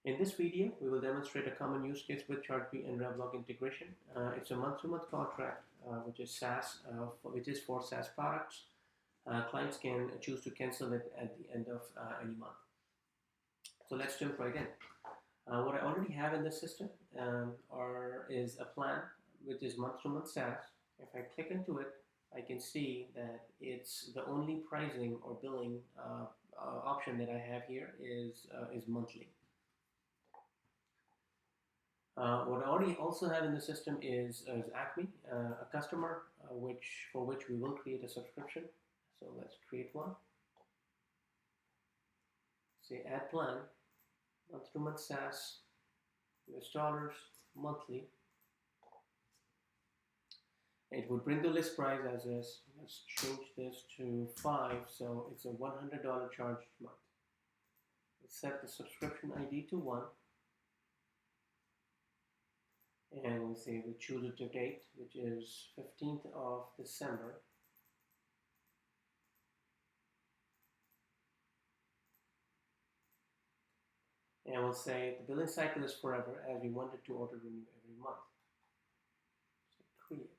In this video, we will demonstrate a common use case with Chargebee and REVLOCK integration. It's a month-to-month contract, which is SaaS, which is for SaaS products. Clients can choose to cancel it at the end of any month. So let's jump right in. What I already have in the system is a plan, which is month-to-month SaaS. If I click into it, I can see that it's the only pricing or billing option that I have here is monthly. What I already also have in the system is Acme, a customer for which we will create a subscription. So let's create one. Say add plan, month-to-month SaaS, US dollars, monthly. It would bring the list price as is. Let's change this to 5, so it's a $100 charge month. Let's set the subscription ID to 1. And we'll say we choose a date, which is 15th of December. And we'll say the billing cycle is forever, as we wanted to auto renew every month. So create.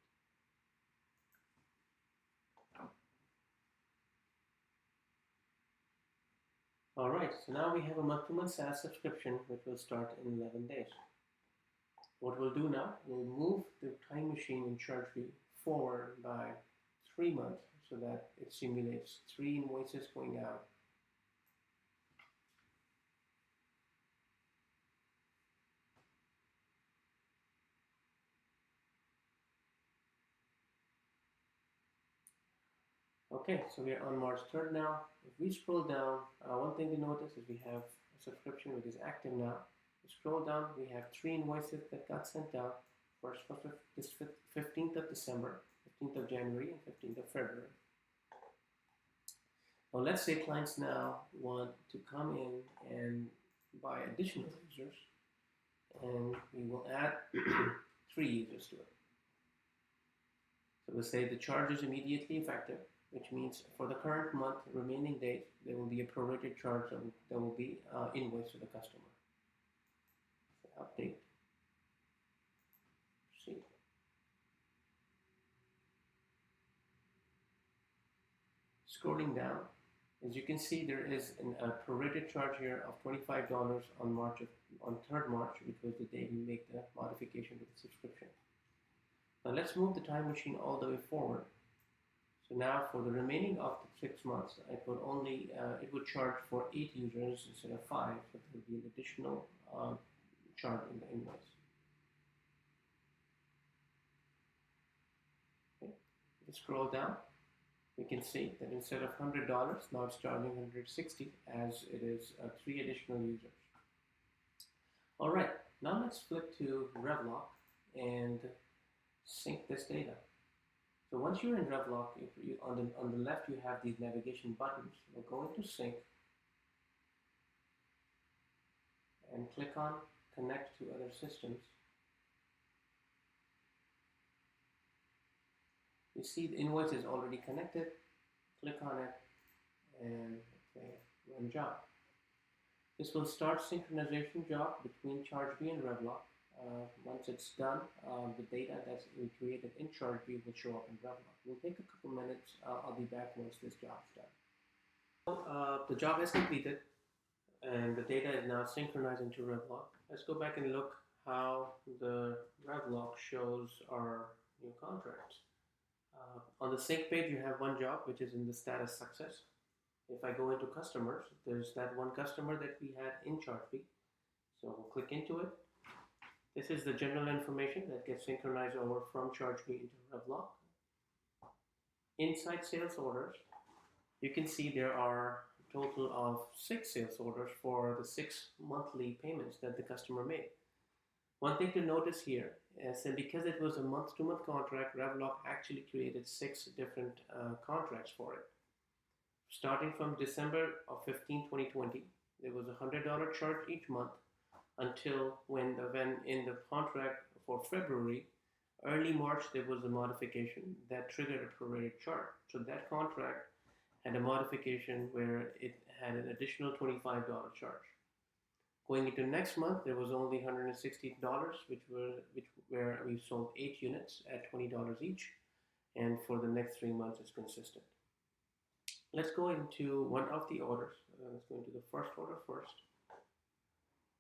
Alright, so now we have a month-to-month SaaS subscription, which will start in 11 days. What we'll do now, we'll move the time machine in Chargebee forward by 3 months so that it simulates 3 invoices going out. Okay, so we are on March 3rd now. If we scroll down, one thing to notice is we have a subscription which is active now. Scroll down, we have 3 invoices that got sent out. First was this 15th of December, 15th of January, and 15th of February. Now let's say clients now want to come in and buy additional users, and we will add 3 users to it. So we'll say the charge is immediately effective, which means for the current month, remaining days, there will be a prorated charge that will be invoiced to the customer. Update. See. Scrolling down, as you can see, there is a prorated charge here of $25 on 3rd March, which was the day we make the modification to the subscription. Now let's move the time machine all the way forward. So now for the remaining of the 6 months, it would charge for 8 users instead of 5, so there will be an additional charge in the invoice. Okay. If we scroll down, we can see that instead of $100, now it's charging $160 as it is 3 additional users. All right, now let's flip to REVLOCK and sync this data. So once you're in REVLOCK, on the left you have these navigation buttons. We're going to sync and click on connect to other systems. You see the invoice is already connected. Click on it and say run job. This will start synchronization job between Chargebee and REVLOCK. Once it's done, the data that's created in Chargebee will show up in REVLOCK. We'll take a couple minutes. I'll be back once this job's done. So, the job is completed and the data is now synchronized into REVLOCK. Let's go back and look how the REVLOCK shows our new contracts. On the sync page, you have one job, which is in the status success. If I go into customers, there's that one customer that we had in Chargebee. So we'll click into it. This is the general information that gets synchronized over from Chargebee into REVLOCK. Inside sales orders, you can see there are a total of 6 sales orders for the 6 monthly payments that the customer made. One thing to notice here is that because it was a month-to-month contract, REVLOCK actually created 6 different contracts for it. Starting from December of 2020, there was a $100 charge each month until when in the contract for February, early March, there was a modification that triggered a prorated charge. So that contract had a modification where it had an additional $25 charge. Going into next month, there was only $160, where we sold 8 units at $20 each, and for the next 3 months, it's consistent. Let's go into one of the orders. Let's go into the first order first.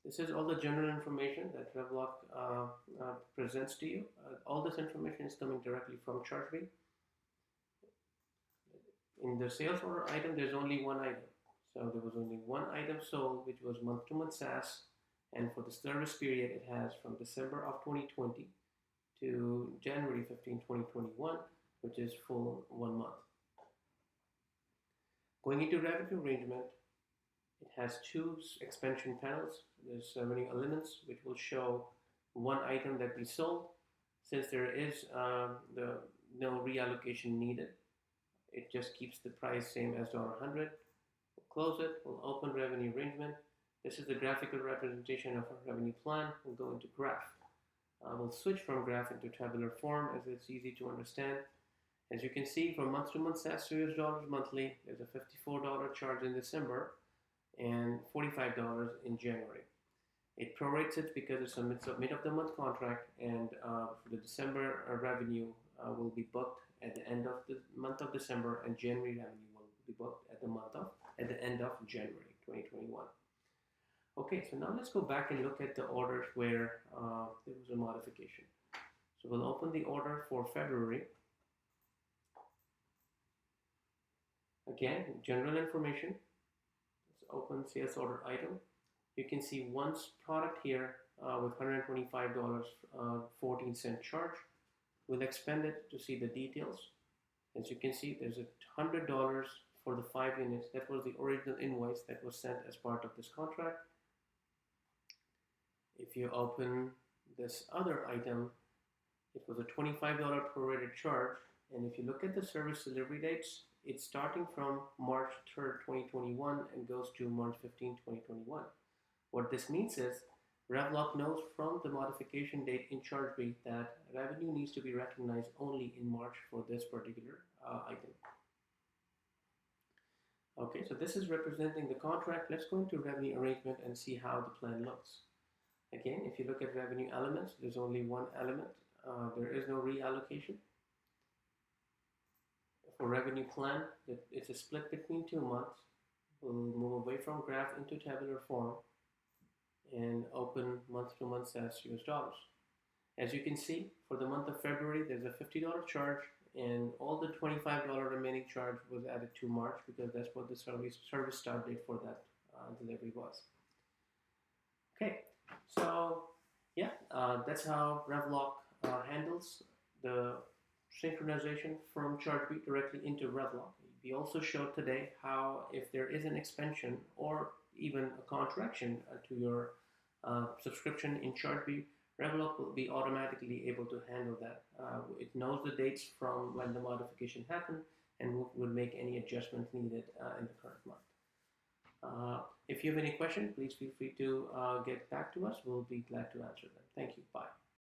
This is all the general information that REVLOK presents to you. All this information is coming directly from Chargebee. In the sales order item, there's only one item. So there was only one item sold, which was month-to-month SaaS, and for the service period, it has from December of 2020 to January 15, 2021, which is full 1 month. Going into revenue arrangement, it has 2 expansion panels. There's revenue elements, which will show one item that we sold. Since there is no reallocation needed, it just keeps the price same as $100. We'll close it. We'll open revenue arrangement. This is the graphical representation of our revenue plan. We'll go into graph. We'll switch from graph into tabular form as it's easy to understand. As you can see, from month-to-month SaaS to US$ monthly, there's a $54 charge in December and $45 in January. It prorates it because it's a mid of the month contract, and the December revenue will be booked at the end of the month of December, and January revenue will be booked at the end of January 2021. Okay, so now let's go back and look at the orders where there was a modification. So we'll open the order for February. Again, general information. Let's open sales order item. You can see one product here with $125.14 charge. We'll expand it to see the details. As you can see, there's $100 for the 5 units. That was the original invoice that was sent as part of this contract. If you open this other item, it was a $25 prorated charge. And if you look at the service delivery dates, it's starting from March 3rd, 2021 and goes to March 15, 2021. What this means is REVLOK knows from the modification date in Chargebee that revenue needs to be recognized only in March for this particular item. Okay, so this is representing the contract. Let's go into revenue arrangement and see how the plan looks. Again, if you look at revenue elements, there's only one element. There is no reallocation. For revenue plan, it's a split between 2 months. We'll move away from graph into tabular form and open month-to-month SaaS US$. As you can see, for the month of February, there's a $50 charge, and all the $25 remaining charge was added to March because that's what the service start date for that delivery was. Okay, so yeah, that's how REVLOK handles the synchronization from Chargebee directly into REVLOK. We also showed today how if there is an expansion or even a contraction to your subscription in Chargebee, REVLOK will be automatically able to handle that. It knows the dates from when the modification happened and will make any adjustments needed in the current month. If you have any questions, please feel free to get back to us. We'll be glad to answer them. Thank you. Bye.